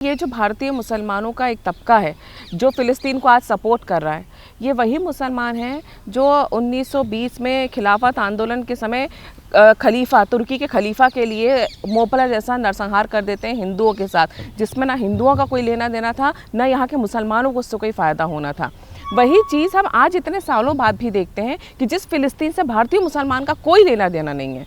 ये जो भारतीय मुसलमानों का एक तबका है जो फ़िलिस्तीन को आज सपोर्ट कर रहा है, ये वही मुसलमान हैं जो 1920 में खिलाफत आंदोलन के समय खलीफा तुर्की के खलीफा के लिए मोपला जैसा नरसंहार कर देते हैं हिंदुओं के साथ, जिसमें ना हिंदुओं का कोई लेना देना था, ना यहाँ के मुसलमानों को उससे कोई फ़ायदा होना था। वही चीज़ हम आज इतने सालों बाद भी देखते हैं कि जिस फ़िलिस्तीन से भारतीय मुसलमान का कोई लेना देना नहीं है,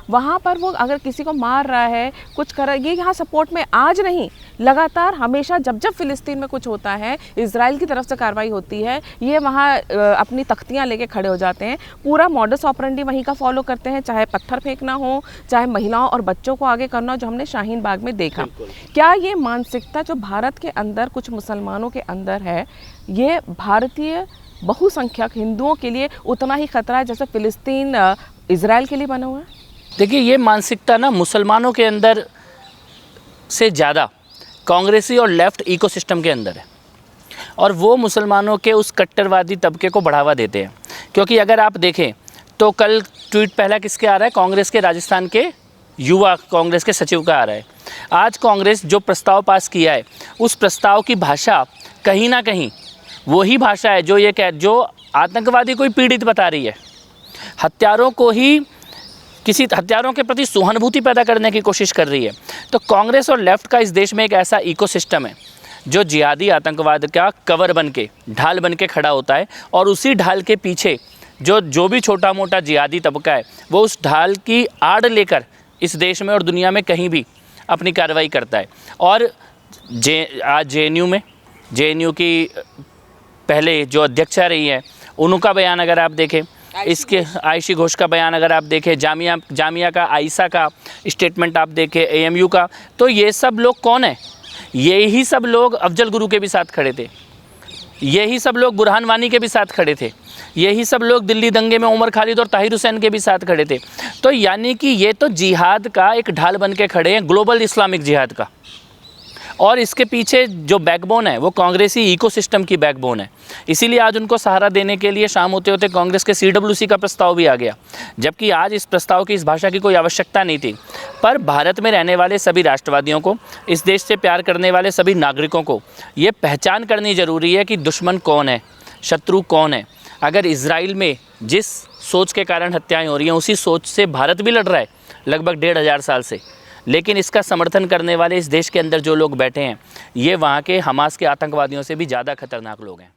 वहाँ पर वो अगर किसी को मार रहा है, कुछ कर रहा है, ये यहाँ सपोर्ट में आज नहीं, लगातार हमेशा जब जब फ़िलिस्तीन में कुछ होता है, इजराइल की तरफ से कार्रवाई होती है, ये वहाँ अपनी तख्तियाँ लेके खड़े हो जाते हैं। पूरा मॉडस ऑपरेंडी वहीं का फॉलो करते हैं, चाहे पत्थर फेंकना हो, चाहे महिलाओं और बच्चों को आगे करना हो, जो हमने शाहीन बाग में देखा। क्या ये मानसिकता जो भारत के अंदर कुछ मुसलमानों के अंदर है, ये भारतीय बहुसंख्यक हिंदुओं के लिए उतना ही खतरा है जैसे फ़िलिस्तीन इजराइल के लिए बना हुआ है? देखिए, ये मानसिकता ना मुसलमानों के अंदर से ज़्यादा कांग्रेसी और लेफ़्ट इकोसिस्टम के अंदर है, और वो मुसलमानों के उस कट्टरवादी तबके को बढ़ावा देते हैं। क्योंकि अगर आप देखें तो कल ट्वीट पहला किसके आ रहा है? कांग्रेस के राजस्थान के युवा कांग्रेस के सचिव का आ रहा है। आज कांग्रेस जो प्रस्ताव पास किया है, उस प्रस्ताव की भाषा कहीं ना कहीं वही भाषा है जो आतंकवादी को पीड़ित बता रही है, हत्यारों को ही किसी हत्यारों के प्रति सहानुभूति पैदा करने की कोशिश कर रही है। तो कांग्रेस और लेफ़्ट का इस देश में एक ऐसा इकोसिस्टम है जो जिहादी आतंकवाद का कवर बन के, ढाल बन के खड़ा होता है, और उसी ढाल के पीछे जो भी छोटा मोटा जिहादी तबका है, वो उस ढाल की आड़ लेकर इस देश में और दुनिया में कहीं भी अपनी कार्रवाई करता है। और आज JNU की पहले जो अध्यक्षा रही है, उनका बयान अगर आप देखें, इसके आयशी घोष का बयान अगर आप देखें, जामिया का, आयशा का स्टेटमेंट आप देखें, AMU का, तो ये सब लोग कौन है? यही सब लोग अफजल गुरु के भी साथ खड़े थे, यही सब लोग बुरहान वानी के भी साथ खड़े थे, यही सब लोग दिल्ली दंगे में उमर खालिद और ताहिर हुसैन के भी साथ खड़े थे। तो यानी कि ये तो जिहाद का एक ढाल बन के खड़े हैं, ग्लोबल इस्लामिक जिहाद का। और इसके पीछे जो बैकबोन है वो कांग्रेसी इकोसिस्टम की बैकबोन है। इसीलिए आज उनको सहारा देने के लिए शाम होते होते कांग्रेस के CWC का प्रस्ताव भी आ गया, जबकि आज इस प्रस्ताव की, इस भाषा की कोई आवश्यकता नहीं थी। पर भारत में रहने वाले सभी राष्ट्रवादियों को, इस देश से प्यार करने वाले सभी नागरिकों को ये पहचान करनी ज़रूरी है कि दुश्मन कौन है, शत्रु कौन है। अगर इजराइल में जिस सोच के कारण हत्याएँ हो रही हैं, उसी सोच से भारत भी लड़ रहा है लगभग 1500 साल से, लेकिन इसका समर्थन करने वाले इस देश के अंदर जो लोग बैठे हैं, ये वहाँ के हमास के आतंकवादियों से भी ज़्यादा खतरनाक लोग हैं।